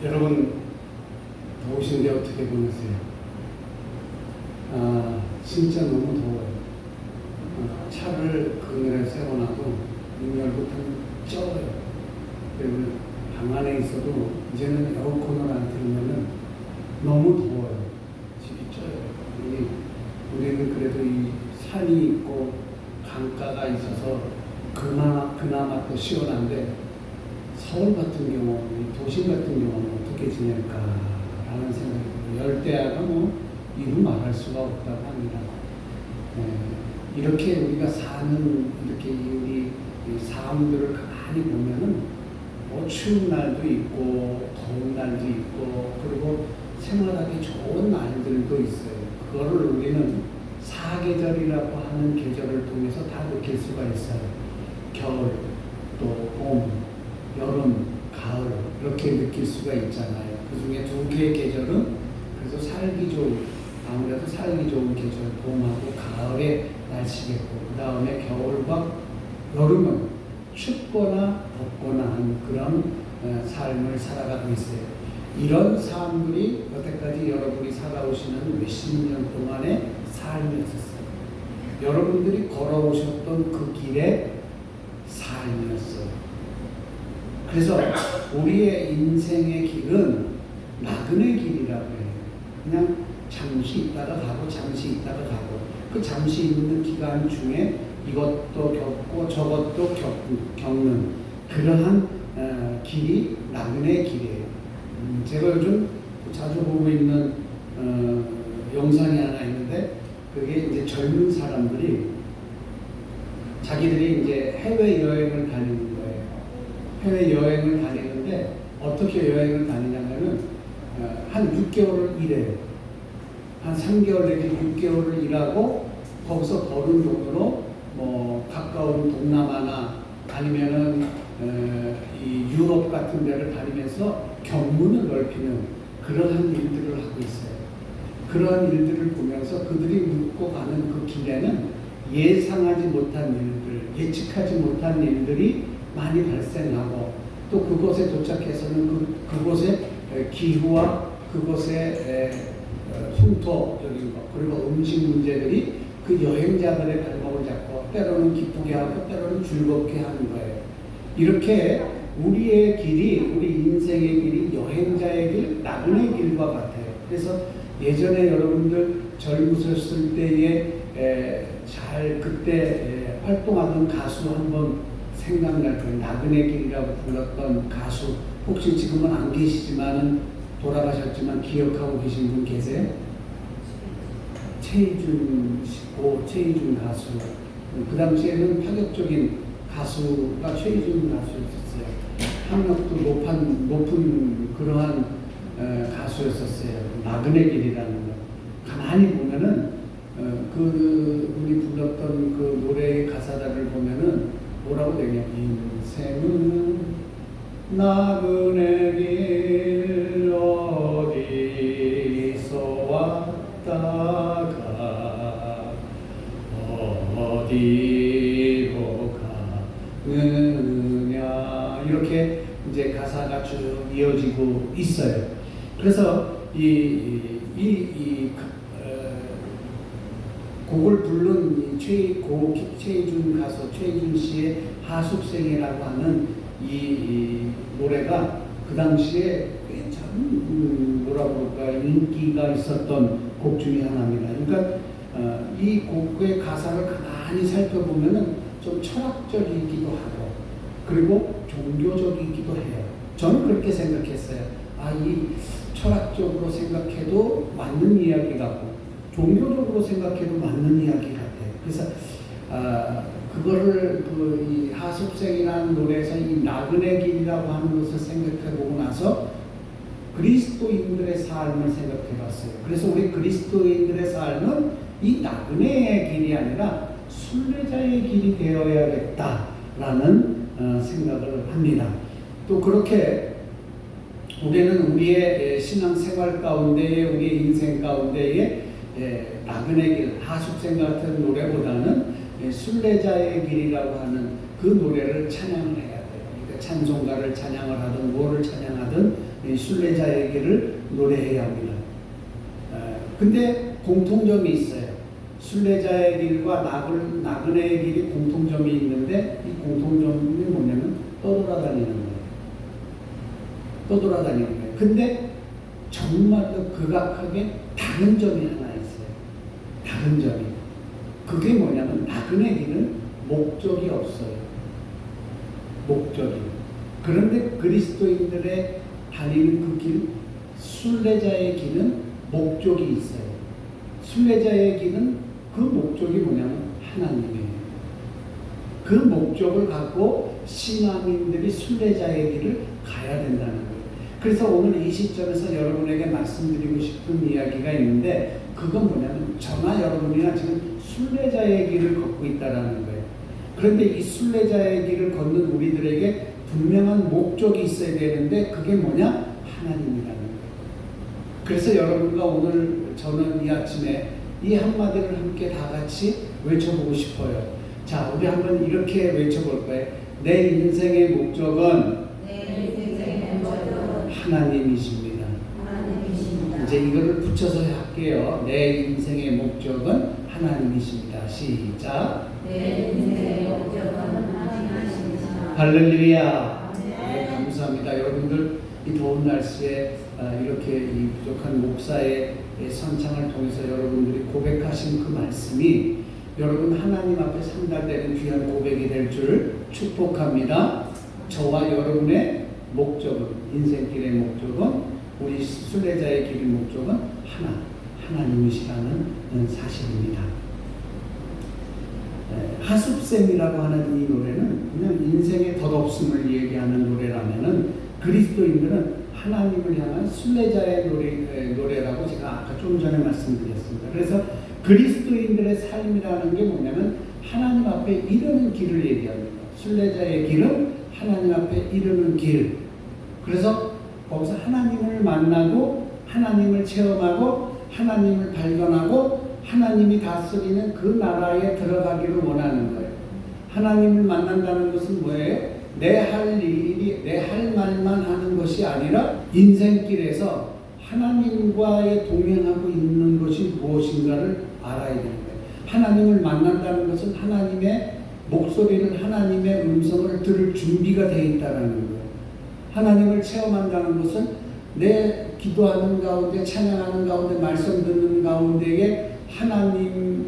여러분 더우신데 어떻게 보내세요? 진짜 너무 더워요. 차를 그늘에 세워놔도 문열부터는 쪄요. 그리고 방 안에 있어도 이제는 에어컨을 안 틀면은 너무 더워요. 집이 쪄요. 우리는 그래도 이 산이 있고 강가가 있어서 그나마 또 시원한데 서울 같은 경우, 도심 같은 경우는 어떻게 지낼까라는 생각이 들어요. 열대야가 이루 말할 수가 없다고 합니다. 이렇게 우리가 사는 이렇게 우리 삶들을 가만히 보면은 추운 날도 있고 더운 날도 있고 그리고 생활하기 좋은 날들도 있어요. 그거를 우리는 사계절이라고 하는 계절을 통해서 다 느낄 수가 있어요. 겨울, 또 봄, 여름, 가을 이렇게 느낄 수가 있잖아요. 그 중에 두 개의 계절은 그래서 살기 좋은, 아무래도 살기 좋은 계절 봄하고 가을의 날씨겠고 그 다음에 겨울과 여름은 춥거나 덥거나 하는 그런 삶을 살아가고 있어요. 이런 삶들이 여태까지 여러분이 살아오시는 몇십 년 동안의 삶이었어요. 여러분들이 걸어오셨던 그 길의 삶이었어요. 그래서 우리의 인생의 길은 나그네 길이라고 해요. 그냥 잠시 있다가 가고 잠시 있다가 가고 그 잠시 있는 기간 중에 이것도 겪고 저것도 겪는 그러한 길이 나그네 길이에요. 제가 요즘 자주 보고 있는 영상이 하나 있는데 그게 이제 젊은 사람들이 자기들이 이제 해외 여행을 다니는 거예요. 해외 여행을 다니는데 어떻게 여행을 다니냐면은 한 6개월을 일해요. 한 3개월 내지 6개월을 일하고 거기서 버는 돈으로 가까운 동남아나 아니면은 이 유럽 같은 데를 다니면서 견문을 넓히는 그러한 일들을 하고 있어요. 그러한 일들을 보면서 그들이 묻고 가는 그 길에는 예상하지 못한 일들, 예측하지 못한 일들이 많이 발생하고 또 그곳에 도착해서는 그곳의 기후와 그곳의 풍토적인 것 그리고 음식 문제들이 그 여행자들의 발목을 잡고 때로는 기쁘게 하고 때로는 즐겁게 하는 거예요. 이렇게 우리의 길이, 우리 인생의 길이 여행자의 길, 나그네 길과 같아요. 그래서 예전에 여러분들 젊으셨을 때에 잘 그때 활동하던 가수 한번 생각날 거예요. 나그네 길이라고 불렀던 가수. 혹시 지금은 안 계시지만은 돌아가셨지만 기억하고 계신 분 계세요? 최희준 가수. 그 당시에는 파격적인 가수가 최희준 가수였었어요. 학력도 높은 그러한 가수였었어요. 나그네 길이라는 거. 가만히 보면은 우리 불렀던 그 노래의 가사들을 보면은 뭐라고 되냐? 인생은 나그네 길 어디서 왔다가 어디로 가느냐 이렇게 이제 가사가 쭉 이어지고 있어요. 그래서 곡을 부른 최희준 가수, 최희준 씨의 하숙생이라고 하는 이 노래가 그 당시에 참 뭐라고 그럴까 인기가 있었던 곡 중에 하나입니다. 그러니까 이 곡의 가사를 가만히 살펴보면은 좀 철학적이기도 하고 그리고 종교적이기도 해요. 저는 그렇게 생각했어요. 이 철학적으로 생각해도 맞는 이야기 같고 종교적으로 생각해도 맞는 이야기 같아요. 그래서 그거를 이 하숙생이라는 노래에서 이 나그네 길이라고 하는 것을 생각해보고 나서 그리스도인들의 삶을 생각해봤어요. 그래서 우리 그리스도인들의 삶은 이 나그네의 길이 아니라 순례자의 길이 되어야겠다라는 생각을 합니다. 또 그렇게 우리는 우리의 신앙생활 가운데에 우리의 인생 가운데에 나그네 길, 하숙생 같은 노래보다는 순례자의 길이라고 하는 그 노래를 찬양을 해야 돼요. 그러니까 찬송가를 찬양을 하든 뭐를 찬양하든 이 순례자의 길을 노래해야 합니다. 근데 공통점이 있어요. 순례자의 길과 나그네의 길이 공통점이 있는데 이 공통점이 뭐냐면 떠돌아다니는 거예요. 떠돌아다니는 거예요. 근데 정말로 극악하게 다른 점이 하나 있어요. 다른 점이. 그게 뭐냐면 나그네 길은 목적이 없어요. 목적이. 그런데 그리스도인들의 다니는 그 길, 순례자의 길은 목적이 있어요. 순례자의 길은 그 목적이 뭐냐면 하나님이에요. 그 목적을 갖고 신앙인들이 순례자의 길을 가야 된다는 거예요. 그래서 오늘 이 시점에서 여러분에게 말씀드리고 싶은 이야기가 있는데 그건 뭐냐면 저나 여러분이나 지금 순례자의 길을 걷고 있다는 거예요. 그런데 이 순례자의 길을 걷는 우리들에게 분명한 목적이 있어야 되는데 그게 뭐냐? 하나님이라는 거예요. 그래서 여러분과 오늘 저는 이 아침에 이 한마디를 함께 다 같이 외쳐보고 싶어요. 자, 우리 한번 이렇게 외쳐볼 거예요. 내 인생의 목적은 하나님이십니다. 이제 이거를 붙여서 할게요. 내 인생의 목적은 하나님이십니다. 시작. 내 인생의 목적은 하나님이십니다. 할렐루야. 네, 감사합니다. 여러분들 이 더운 날씨에 이렇게 이 부족한 목사의 선창을 통해서 여러분들이 고백하신 그 말씀이 여러분 하나님 앞에 상달되는 귀한 고백이 될 줄 축복합니다. 저와 여러분의 목적은, 인생길의 목적은, 우리 순례자의 길의 목적은 하나님이시라는 사실입니다. 하숫샘이라고 하는 이 노래는 그냥 인생의 덧없음을 얘기하는 노래라면은 그리스도인들은 하나님을 향한 순례자의 노래라고 제가 아까 좀 전에 말씀드렸습니다. 그래서 그리스도인들의 삶이라는 게 뭐냐면 하나님 앞에 이르는 길을 얘기합니다. 순례자의 길은 하나님 앞에 이르는 길. 그래서 거기서 하나님을 만나고 하나님을 체험하고 하나님을 발견하고 하나님이 다스리는 그 나라에 들어가기를 원하는 거예요. 하나님을 만난다는 것은 뭐예요? 내 할 일이, 내 할 말만 하는 것이 아니라 인생길에서 하나님과의 동행하고 있는 것이 무엇인가를 알아야 되는 거예요. 하나님을 만난다는 것은 하나님의 목소리를, 하나님의 음성을 들을 준비가 되어 있다는 거예요. 하나님을 체험한다는 것은 내 기도하는 가운데, 찬양하는 가운데, 말씀 듣는 가운데에 하나님을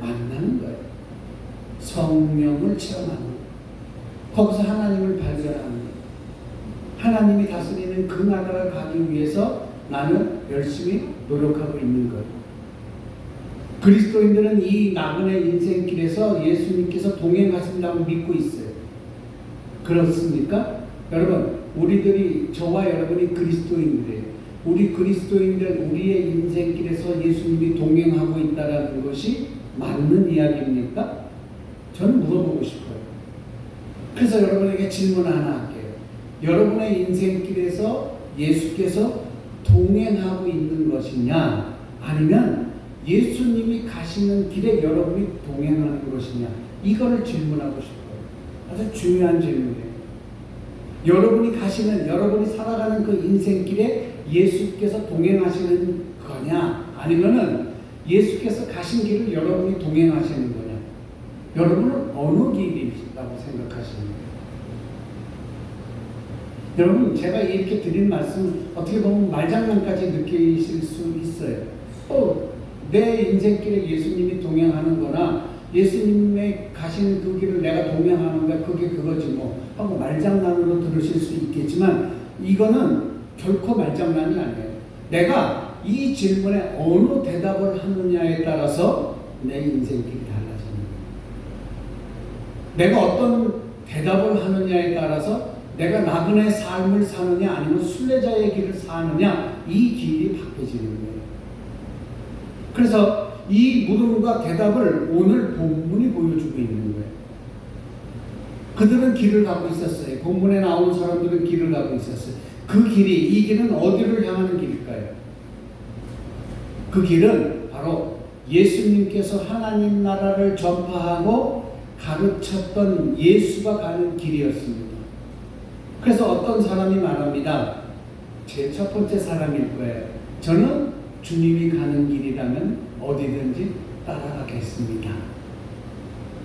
만나는 거예요. 성령을 체험하는 거예요. 거기서 하나님을 발견하는 거예요. 하나님이 다스리는 그 나라를 가기 위해서 나는 열심히 노력하고 있는 거예요. 그리스도인들은 이 나그네 인생길에서 예수님께서 동행하신다고 믿고 있어요. 그렇습니까? 여러분, 우리들이, 저와 여러분이 그리스도인들이에요. 우리 그리스도인들, 우리의 인생길에서 예수님이 동행하고 있다는 것이 맞는 이야기입니까? 저는 물어보고 싶어요. 그래서 여러분에게 질문 하나 할게요. 여러분의 인생길에서 예수께서 동행하고 있는 것이냐, 아니면 예수님이 가시는 길에 여러분이 동행하는 것이냐, 이거를 질문하고 싶어요. 아주 중요한 질문이에요. 여러분이 가시는, 여러분이 살아가는 그 인생길에 예수께서 동행하시는 거냐, 아니면은 예수께서 가신 길을 여러분이 동행하시는 거냐, 여러분은 어느 길이라고 생각하시는 거예요? 여러분, 제가 이렇게 드린 말씀 어떻게 보면 말장난까지 느끼실 수 있어요. 내 인생길에 예수님이 동행하는 거나 예수님의 가시는 그 길을 내가 동행하는 거야, 그게 그거지 뭐 하고 말장난으로 들으실 수 있겠지만 이거는 결코 말장난이 아니에요. 내가 이 질문에 어느 대답을 하느냐에 따라서 내 인생길이 달라지는 거예요. 내가 어떤 대답을 하느냐에 따라서 내가 나그네 삶을 사느냐 아니면 순례자의 길을 사느냐, 이 길이 바뀌어지는 거예요. 그래서 이 물음과 대답을 오늘 본문이 보여주고 있는 거예요. 그들은 길을 가고 있었어요. 본문에 나오는 사람들은 길을 가고 있었어요. 그 길이, 이 길은 어디를 향하는 길일까요? 그 길은 바로 예수님께서 하나님 나라를 전파하고 가르쳤던 예수가 가는 길이었습니다. 그래서 어떤 사람이 말합니다. 제일 첫 번째 사람일 거예요. 저는 주님이 가는 길이라면 어디든지 따라가겠습니다.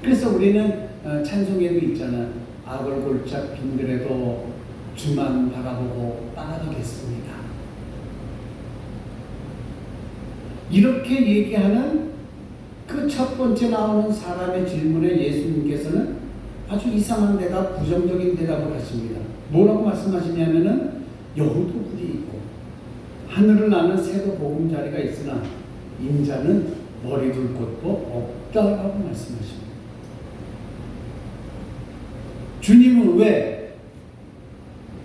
그래서 우리는 찬송에도 있잖아. 악을 골짝 빈들에도 주만 바라보고 따라가겠습니다. 이렇게 얘기하는 그 첫 번째 나오는 사람의 질문에 예수님께서는 아주 이상한 대답, 부정적인 대답을 하십니다. 뭐라고 말씀하시냐면은 여우도 굴이 있고 하늘을 나는 새도 보금자리가 있으나 인자는 머리 둘 곳도 없다라고 말씀하십니다. 주님은 왜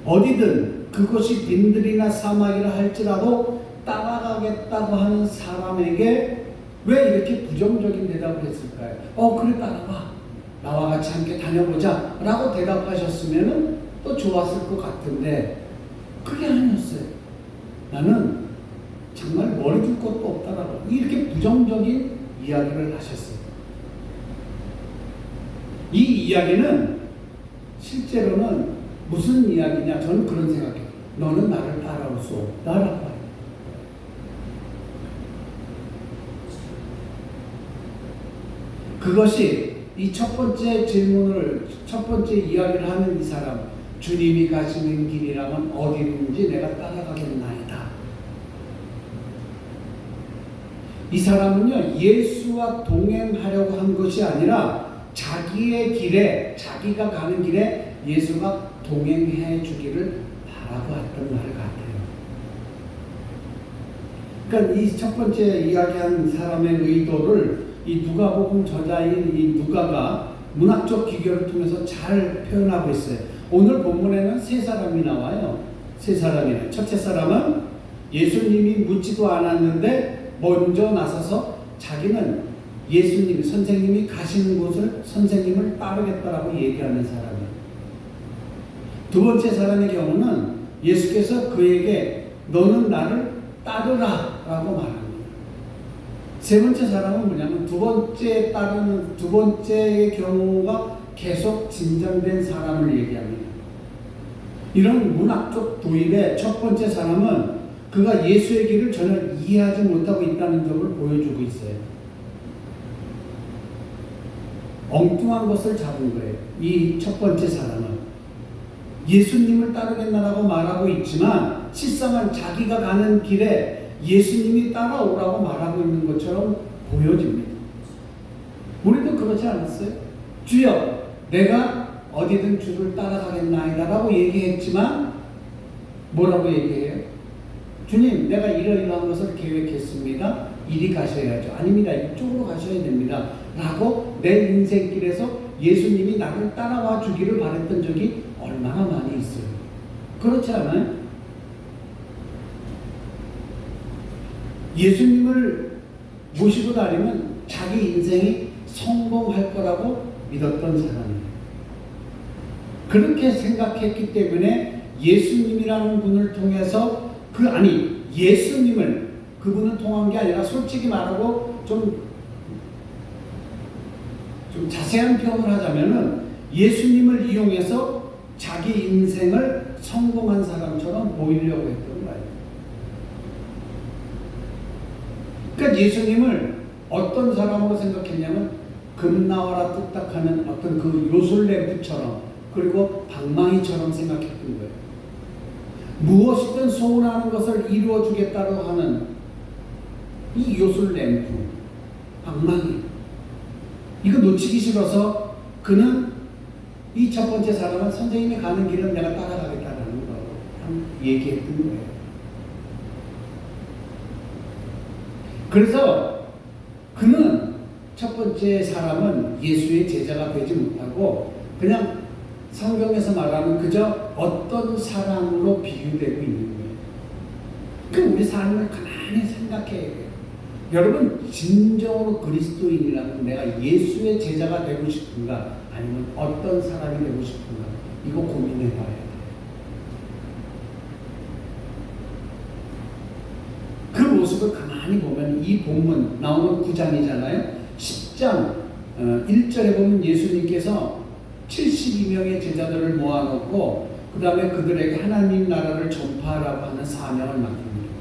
어디든 그것이 빈들이나 사막이라 할지라도 따라가겠다고 하는 사람에게 왜 이렇게 부정적인 대답을 했을까요? 그래 따라와. 나와 같이 함께 다녀보자 라고 대답하셨으면 또 좋았을 것 같은데 그게 아니었어요. 나는 정말 머리 둘 것도 없다라고 이렇게 부정적인 이야기를 하셨어요. 이 이야기는 실제로는 무슨 이야기냐? 저는 그런 생각해요. 너는 나를 따라올 수 없다라고 해요. 그것이 이 첫 번째 질문을, 첫 번째 이야기를 하는 이 사람, 주님이 가시는 길이라면 어디든지 내가 따라가겠나이다. 이 사람은요, 예수와 동행하려고 한 것이 아니라 자기의 길에, 자기가 가는 길에 예수가 동행해 주기를 바라고 했던 말 같아요. 그러니까 이 첫 번째 이야기한 사람의 의도를 이 누가복음 저자인 이 누가가 문학적 기교를 통해서 잘 표현하고 있어요. 오늘 본문에는 세 사람이 나와요. 세 사람이에요. 첫째 사람은 예수님이 묻지도 않았는데 먼저 나서서 자기는 예수님, 선생님이 가시는 곳을 선생님을 따르겠다라고 얘기하는 사람이에요. 두 번째 사람의 경우는 예수께서 그에게 너는 나를 따르라 라고 말합니다. 세 번째 사람은 뭐냐면 두 번째의 경우가 계속 진정된 사람을 얘기합니다. 이런 문학적 도입의 첫 번째 사람은 그가 예수의 길을 전혀 이해하지 못하고 있다는 점을 보여주고 있어요. 엉뚱한 것을 잡은 거예요. 이 첫 번째 사람은 예수님을 따르겠나라고 말하고 있지만 실상은 자기가 가는 길에 예수님이 따라오라고 말하고 있는 것처럼 보여집니다. 우리도 그렇지 않았어요? 주여, 내가 어디든 주를 따라가겠나이다 라고 얘기했지만 뭐라고 얘기해요? 주님, 내가 이러이러한 것을 계획했습니다. 이리 가셔야죠. 아닙니다. 이쪽으로 가셔야 됩니다. 라고 내 인생길에서 예수님이 나를 따라와 주기를 바랬던 적이 얼마나 많이 있어요. 그렇지 않아요? 예수님을 모시고 다니면 자기 인생이 성공할 거라고 믿었던 사람이에요. 그렇게 생각했기 때문에 예수님이라는 분을 통해서 예수님을 그분을 통한 게 아니라 솔직히 말하고 좀 자세한 표현을 하자면은 예수님을 이용해서 자기 인생을 성공한 사람처럼 보이려고 했던 거예요. 그러니까 예수님을 어떤 사람으로 생각했냐면 금나와라 뚝딱하는 어떤 그 요술램프처럼 그리고 방망이처럼 생각했던 거예요. 무엇이든 소원하는 것을 이루어 주겠다고 하는 이 요술램프, 방망이, 이거 놓치기 싫어서 그는 이 첫 번째 사람은 선생님이 가는 길은 내가 따라가겠다라는 거 얘기했던 거예요. 그래서 그는 첫 번째 사람은 예수의 제자가 되지 못하고 그냥 성경에서 말하는 그저 어떤 사람으로 비유되고 있는 거예요. 그 우리 삶을 가만히 생각해야 돼요. 여러분, 진정으로 그리스도인이라면 내가 예수의 제자가 되고 싶은가 아니면 어떤 사람이 되고 싶은가 이거 고민해 봐야 돼요. 그 모습을 가만히 보면 이 본문 나오는 9장이잖아요. 10장 1절에 보면 예수님께서 72명의 제자들을 모아놓고 그 다음에 그들에게 하나님 나라를 전파하라고 하는 사명을 맡깁니다.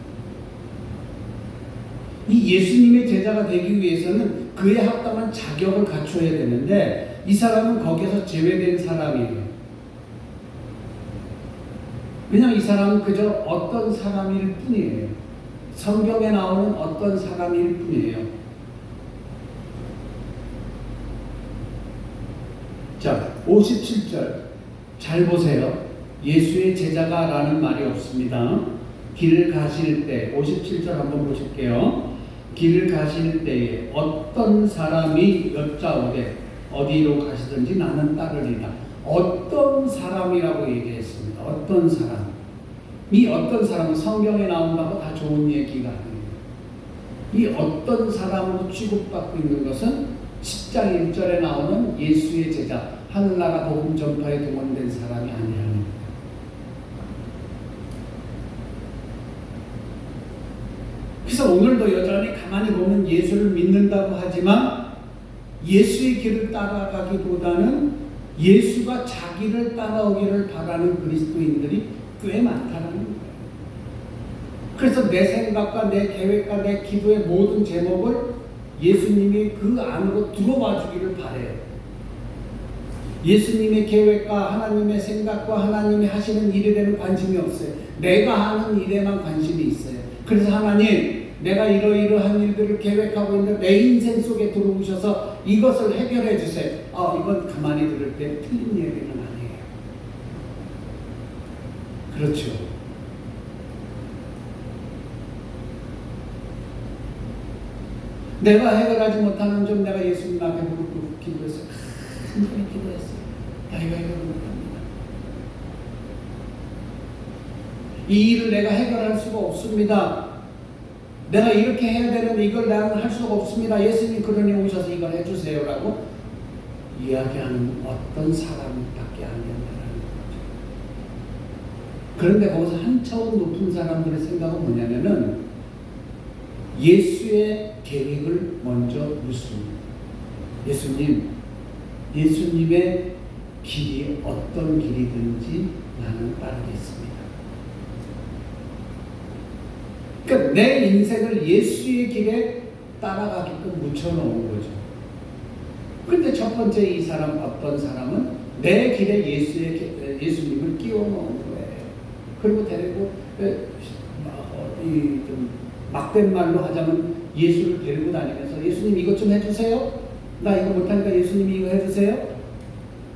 이 예수님의 제자가 되기 위해서는 그에 합당한 자격을 갖춰야 되는데 이 사람은 거기에서 제외된 사람이에요. 왜냐하면 이 사람은 그저 어떤 사람일 뿐이에요. 성경에 나오는 어떤 사람일 뿐이에요. 자, 57절 잘 보세요. 예수의 제자가 라는 말이 없습니다. 길을 가실 때 57절 한번 보실게요. 길을 가실 때에 어떤 사람이 여짜오되 어디로 가시든지 나는 따르리라. 어떤 사람이라고 얘기했습니다. 어떤 사람. 이 어떤 사람은 성경에 나온다고 다 좋은 얘기가 아니에요. 이 어떤 사람으로 취급받고 있는 것은 10장 1절에 나오는 예수의 제자, 하늘나라 복음 전파에 동원된 사람이 아니라는 거예요. 그래서 오늘도 여전히 가만히 보면 예수를 믿는다고 하지만 예수의 길을 따라가기보다는 예수가 자기를 따라오기를 바라는 그리스도인들이 꽤 많다는 거예요. 그래서 내 생각과 내 계획과 내 기도의 모든 제목을 예수님이 그 안으로 들어와 주기를 바라요. 예수님의 계획과 하나님의 생각과 하나님이 하시는 일에 대한 관심이 없어요. 내가 하는 일에만 관심이 있어요. 그래서 하나님, 내가 이러이러한 일들을 계획하고 있는데 내 인생 속에 들어오셔서 이것을 해결해 주세요. 이건 가만히 들을 때 틀린 얘기는 아니에요. 그렇죠. 내가 해결하지 못하는 점 내가 예수님 앞에 무릎 꿇고 기도했어요. 간절히 기도했어요. 나 이거 해결 못합니다. 이 일을 내가 해결할 수가 없습니다. 내가 이렇게 해야 되는데 이걸 나는 할 수가 없습니다. 예수님 그러니 오셔서 이걸 해주세요 라고 이야기하는 어떤 사람밖에 안 된다는 거죠. 그런데 거기서 한 차원 높은 사람들의 생각은 뭐냐면은 예수의 계획을 먼저 묻습니다. 예수님의 길이 어떤 길이든지 나는 따르겠습니다. 그러니까 내 인생을 예수의 길에 따라가게끔 묻혀놓은 거죠. 그런데 첫 번째 이 사람 어떤 사람은 내 길에 예수님을 끼워놓은 거예요. 그리고 데리고 좀 막된 말로 하자면 예수를 데리고 다니면서 예수님 이것 좀 해주세요. 나 이거 못하니까 예수님이 이거 해주세요.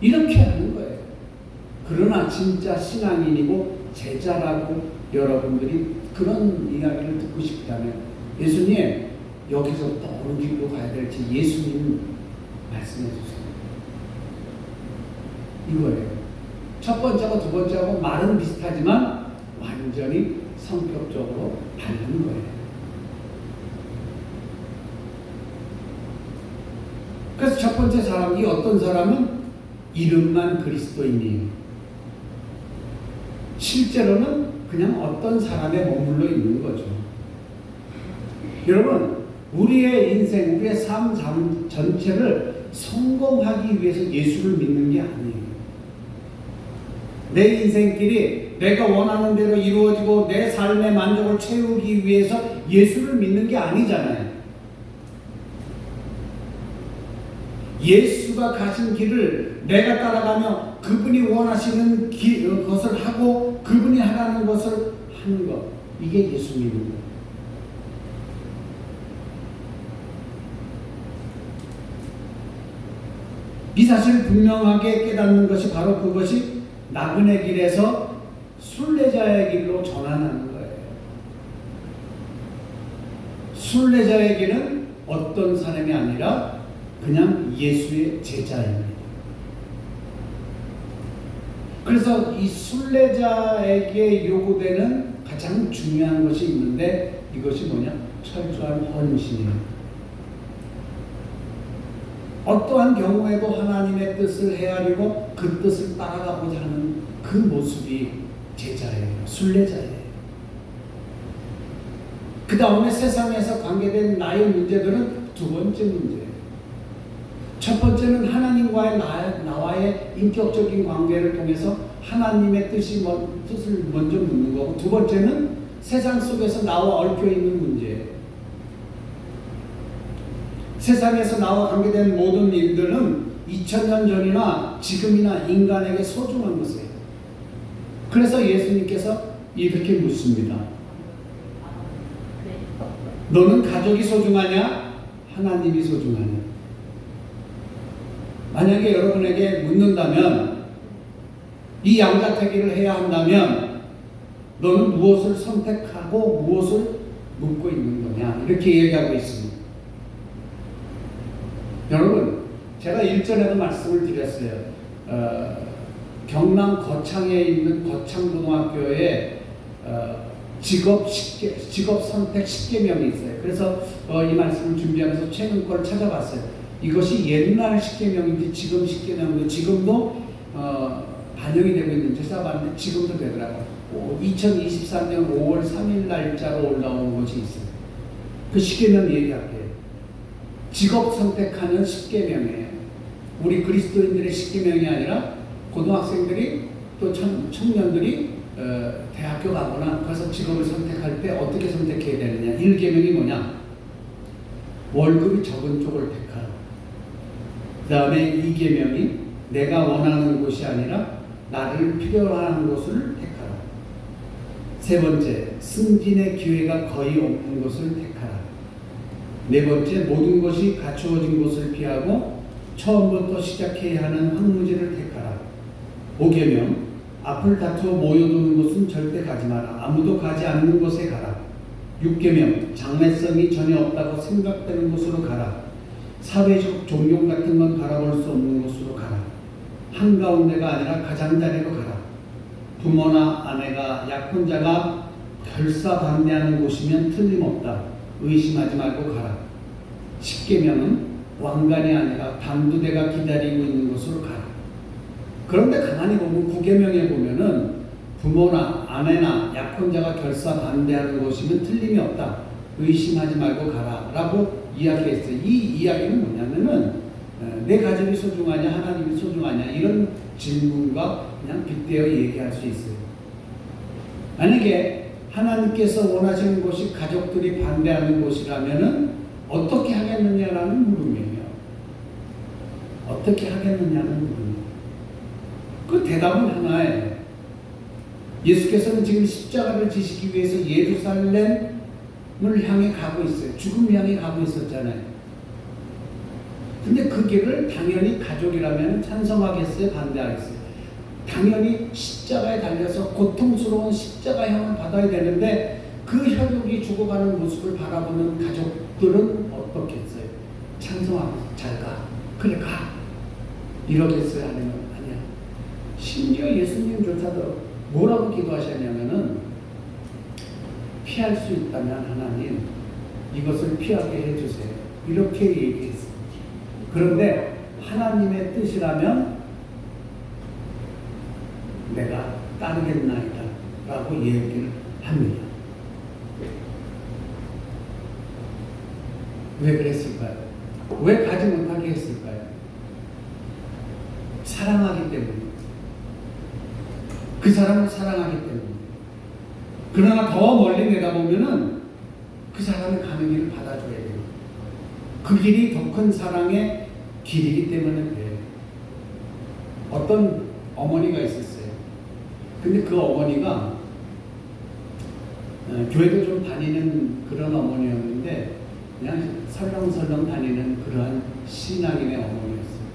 이렇게 하는 거예요. 그러나 진짜 신앙인이고 제자라고 여러분들이 그런 이야기를 듣고 싶다면 예수님 여기서부터 어느 길로 가야 될지 예수님 말씀해 주세요. 이거예요. 첫 번째하고 두 번째하고 말은 비슷하지만 완전히 성격적으로 다른 거예요. 그래서 첫 번째 사람, 이 어떤 사람은 이름만 그리스도인이에요. 실제로는 그냥 어떤 사람에 머물러 있는 거죠. 여러분, 우리의 인생, 우리의 삶 전체를 성공하기 위해서 예수를 믿는 게 아니에요. 내 인생길이 내가 원하는 대로 이루어지고 내 삶의 만족을 채우기 위해서 예수를 믿는 게 아니잖아요. 예수가 가신 길을 내가 따라가며 그분이 원하시는 것을 하고 그분이 하라는 것을 하는 것, 이게 예수 믿는 거예요. 이 사실을 분명하게 깨닫는 것이 바로 그것이 나그네 길에서 순례자의 길로 전환하는 거예요. 순례자의 길은 어떤 사람이 아니라 그냥 예수의 제자입니다. 그래서 이 순례자에게 요구되는 가장 중요한 것이 있는데 이것이 뭐냐? 철저한 헌신이에요. 어떠한 경우에도 하나님의 뜻을 헤아리고 그 뜻을 따라가고자 하는 그 모습이 제자예요. 순례자예요. 그 다음에 세상에서 관계된 나의 문제들은 두 번째 문제예요. 첫 번째는 하나님과의 나와의 인격적인 관계를 통해서 하나님의 뜻을 먼저 묻는 거고, 두 번째는 세상 속에서 나와 얽혀 있는 문제예요. 세상에서 나와 관계된 모든 일들은 2000년 전이나 지금이나 인간에게 소중한 것이에요. 그래서 예수님께서 이렇게 묻습니다. 너는 가족이 소중하냐? 하나님이 소중하냐? 만약에 여러분에게 묻는다면, 이 양자택일을 해야 한다면 너는 무엇을 선택하고 무엇을 묻고 있는 거냐? 이렇게 얘기하고 있습니다. 여러분, 제가 일전에도 말씀을 드렸어요. 경남 거창에 있는 거창고등학교에 직업 선택 10계명이 있어요. 그래서 이 말씀을 준비하면서 최근 걸 찾아봤어요. 이것이 옛날 10계명인지 지금 10계명인지 지금도 반영이 되고 있는지 찾아봤는데 지금도 되더라고요. 2023년 5월 3일 날짜로 올라온 것이 있어요. 그 10계명 얘기할게요. 직업 선택하는 10계명이에요. 우리 그리스도인들의 10계명이 아니라 고등학생들이 또 청년들이 대학교 가거나 가서 직업을 선택할 때 어떻게 선택해야 되느냐. 1계명이 뭐냐? 월급이 적은 쪽을 택하라. 그 다음에 2계명이 내가 원하는 곳이 아니라 나를 필요한 곳을 택하라. 세 번째, 승진의 기회가 거의 없는 곳을 택하라. 네 번째, 모든 것이 갖추어진 곳을 피하고 처음부터 시작해야 하는 황무지를 택하라. 5계명, 앞을 다투어 모여드는 곳은 절대 가지 마라. 아무도 가지 않는 곳에 가라. 6계명, 장래성이 전혀 없다고 생각되는 곳으로 가라. 사회적 존경 같은 건 바라볼 수 없는 곳으로 가라. 한가운데가 아니라 가장자리로 가라. 부모나 아내가 약혼자가 결사반대하는 곳이면 틀림없다. 의심하지 말고 가라. 10계명은 왕관이 아니라 단두대가 기다리고 있는 곳으로 가라. 그런데 가만히 보면 9계명에 보면은 부모나 아내나 약혼자가 결사반대하는 곳이면 틀림이 없다. 의심하지 말고 가라 라고 이야기했어요. 이 이야기는 뭐냐면은 내 가족이 소중하냐 하나님이 소중하냐 이런 질문과 그냥 빗대어 얘기할 수 있어요. 만약에 하나님께서 원하시는 곳이 가족들이 반대하는 곳이라면은 어떻게 하겠느냐라는 물음이에요. 어떻게 하겠느냐는 물음이에요. 그 대답은 하나예요. 예수께서는 지금 십자가를 지시기 위해서 예루살렘을 향해 가고 있어요. 죽음을 향해 가고 있었잖아요. 근데 그 길을 당연히 가족이라면 찬성하겠어요? 반대하겠어요? 당연히 십자가에 달려서 고통스러운 십자가형을 받아야 되는데 그 혈육이 죽어가는 모습을 바라보는 가족들은 어떻겠어요? 찬성하겠어요? 잘 가. 그래 가. 이러겠어요? 아니면 아니야. 심지어 예수님조차도 뭐라고 기도하셨냐면은 피할 수 있다면 하나님 이것을 피하게 해주세요. 이렇게 얘기했어요. 그런데 하나님의 뜻이라면 내가 따르겠나이다 라고 얘기를 합니다. 왜 그랬을까요? 왜 가지 못하게 했을까요? 사랑하기 때문에. 그 사람을 사랑하기 때문에. 그러나 더 멀리 내다보면은 그 사람이 가는 길을 받아줘야 돼요. 그 길이 더 큰 사랑의 길이기 때문에 그래요. 어떤 어머니가 있었어요. 근데 그 어머니가 교회도 좀 다니는 그런 어머니였는데 그냥 설렁설렁 다니는 그러한 신앙인의 어머니였어요.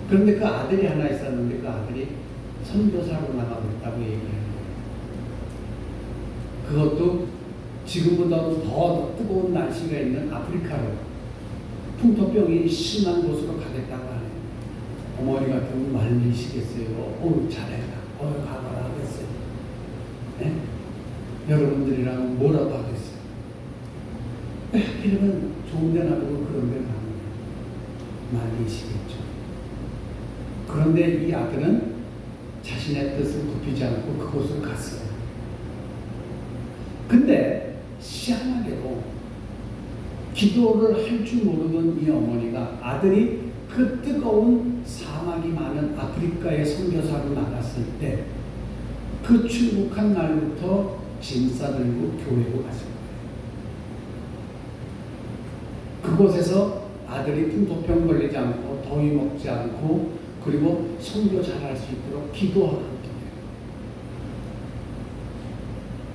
그런데 그 아들이 하나 있었는데 그 아들이 선교사로 나가고 있다고 얘기하는 거예요. 그것도 지금보다도 더 뜨거운 날씨가 있는 아프리카로 풍토병이 심한 곳으로 가겠다고 하네요. 어머니 같으면 말리시겠어요. 잘했다. 가봐라 하겠어요. 네? 여러분들이랑 뭐라고 하겠어요. 하필이면 좋은 데 놔두고 그런 데 가면 말리시겠죠. 그런데 이 아들은 자신의 뜻을 굽히지 않고 그곳을 갔어요. 근데 희한하게도 기도를 할 줄 모르는 이 어머니가 아들이 그 뜨거운 사막이 많은 아프리카에 선교사로 나갔을 때 그 출국한 날부터 짐 싸들고 교회로 갔습니다. 그곳에서 아들이 풍토병 걸리지 않고 더위 먹지 않고 그리고 선교 잘할 수 있도록 기도하는 거예요.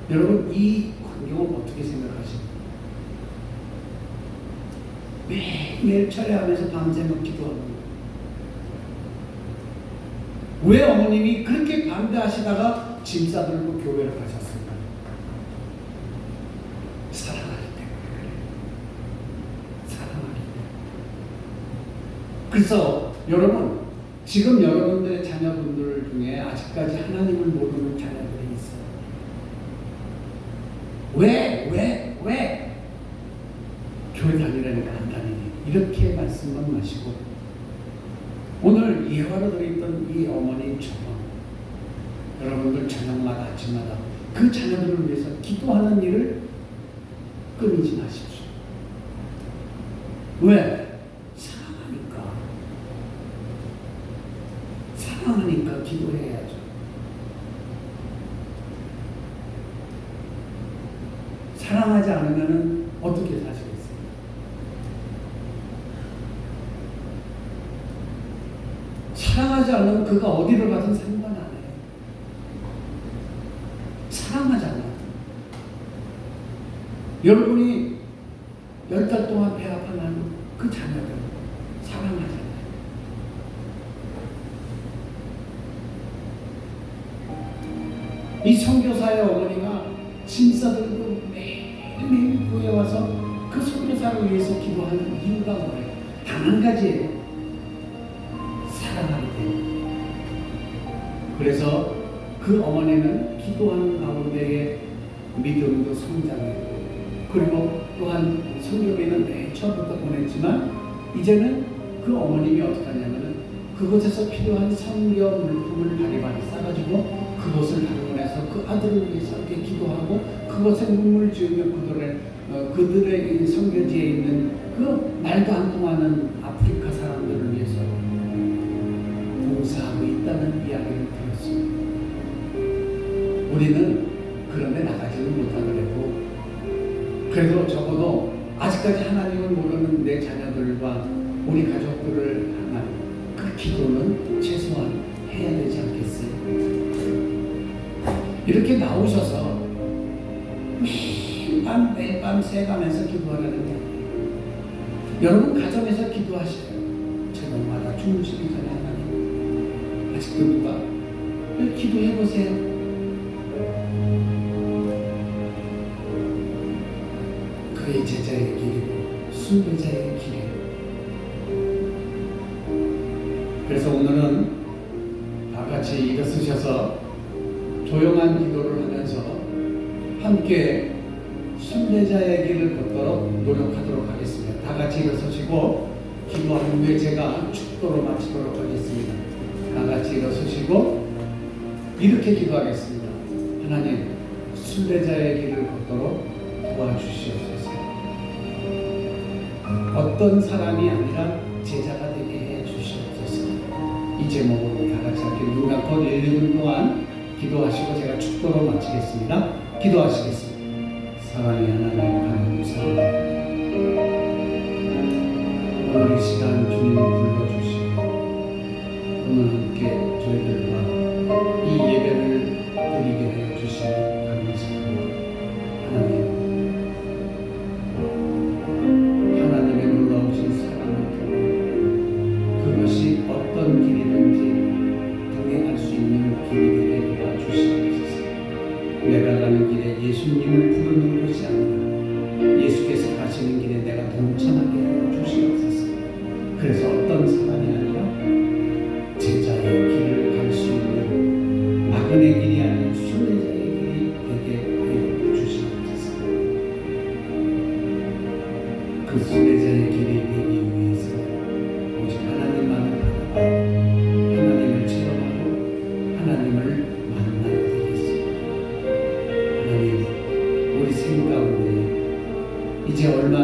여러분 이 광경을 어떻게 생각하십니까? 매일 철회하면서 밤새면 기도하는 거예요. 왜 어머님이 그렇게 반대하시다가 짐 싸들고 교회를 가셨을까? 사랑하기 때문에. 사랑하기 때문에. 그래서 여러분 지금 여러분들의 자녀분들 중에 아직까지 하나님을 모르는 자녀들이 있어요. 왜? 교회 다니라니까 안 다니니 이렇게 말씀만 마시고 오늘 예화로 들어있던 이 어머님처럼 여러분들 저녁마다 아침마다 그 자녀들을 위해서 기도하는 일을 끊이지 마십시오. 왜? 사랑하니까 기도해야죠. 사랑하지 않으면 어떻게 사시겠어요? 사랑하지 않으면 그가 어디를 가든 상관 안 해요. 사랑하잖아요. 여러분이 10달 동안 배 아파하는 그 자녀들 사랑하잖아요. 이 선교사의 어머니가 짐 싸들고 매일매일 교회에 와서 그 선교사를 위해서 기도하는 이유가 뭐예요? 단 한 가지예요. 사랑하기 때문에. 그래서 그 어머니는 기도하는 가운데에 믿음도 성장했고 그리고 또한 선교비는 맨 처음부터 보냈지만 이제는 그 어머님이 어떻게 하냐면 그곳에서 필요한 선교 물품을 바리바리 싸가지고 그것을 방문해서 그 아들을 위해서 이렇게 기도하고 그것에 눈물 지으며 그들의 선교지에 있는 그 말도 안 통하는 아프리카 사람들을 위해서 봉사하고 있다는 이야기를 들었습니다. 우리는 그런데 나가지는 못하더라도 그래도 적어도 아직까지 하나님을 모르는 내 자녀들과 우리 가족들을 향한 그 기도는 최소한 해야 되지 않겠어요? 이렇게 나오셔서 매일 밤 새가면서 기도하라는 게 여러분 가정에서 기도하셔요. 저녁마다 주무시기 전에 하나님 아직도 누가 기도해보세요. 그의 제자의 길이고 순례자의 길이에요. 그래서 오늘은 다 같이 일어서셔서 조용한 기도를 하면서 함께 순례자의 길을 걷도록 노력하도록 하겠습니다. 다 같이 일어서시고 기도한 후에 제가 축도로 마치도록 하겠습니다. 다 같이 일어서시고 이렇게 기도하겠습니다. 하나님, 순례자의 길을 걷도록 도와주시옵소서. 어떤 사람이 아니라 제자가 되게 해 주시옵소서. 이 제목으로 다 같이 함께 눈 감고 1분 동안 기도하시고 제가 축도로 마치겠습니다. 기도하시겠습니다. 사랑의 하나님 감사합니다. 오늘 이 시간 주님 불러주시고 오늘 함께 저희들과 이 예배를 드리게 해 주시니 감사합니다. 하나님의 놀라우신 사랑을 통해 그것이 어떤 길이든지 동행할 수 있는 길이 되게 도와주시옵소서. 내가 가는 길에 예수님을 부르는 것이 아니라 예수께서 가시는 길에 내가 동참하게 해 주시옵소서. 그래서 어떤 사람이 아니라 제자의 길을 갈 수 있는 나그네 길이 아닌 순례자의 길이 되게 하여 주시옵소서. 그 순례자의 길이 되기 위해서 오직 하나님만을 바라보고 하나님을 체험하고 하나님을 만나야 되겠습니다. 하나님, 우리 삶 가운데 이제 얼마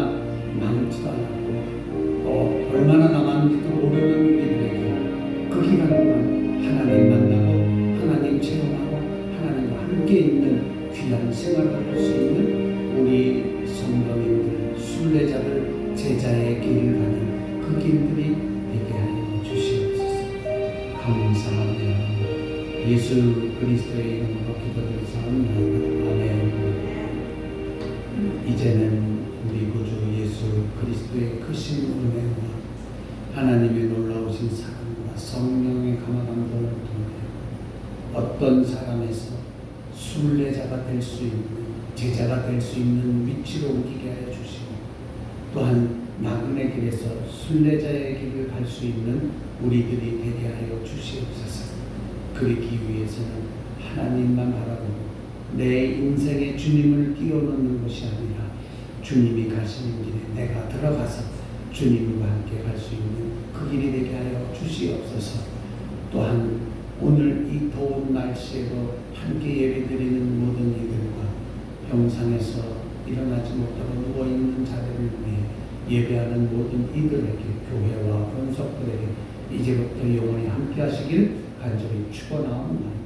남지도 않았고 또 얼마나 남았는지도 모르는 우리들에게 귀한 생활을 할 수 있는 우리 성도님들, 순례자들, 제자의 길을 가는 그 길들이 되게 하여 주시옵소서. 감사하며 예수 그리스도의 이름으로 기도드리사옵나이다. 아멘. 이제는 우리 구주 예수 그리스도의 크신 은혜와 하나님의 놀라우신 사랑과 성령의 감화감동을 통해 어떤 사람에서 순례자가 될 수 있는, 제자가 될 수 있는 위치로 옮기게 하여 주시고, 또한 나그네 길에서 순례자의 길을 갈 수 있는 우리들이 되게 하여 주시옵소서. 그러기 위해서는 하나님만 바라보고 내 인생에 주님을 띄워놓는 것이 아니라 주님이 가시는 길에 내가 들어가서 주님과 함께 갈 수 있는 그 길이 되게 하여 주시옵소서. 또한 오늘 이 더운 날씨에도 함께 예배드리는 모든 이들과 병상에서 일어나지 못하고 누워있는 자들을 위해 예배하는 모든 이들에게, 교회와 권속들에게 이제부터 영원히 함께 하시길 간절히 축원하옵나이다.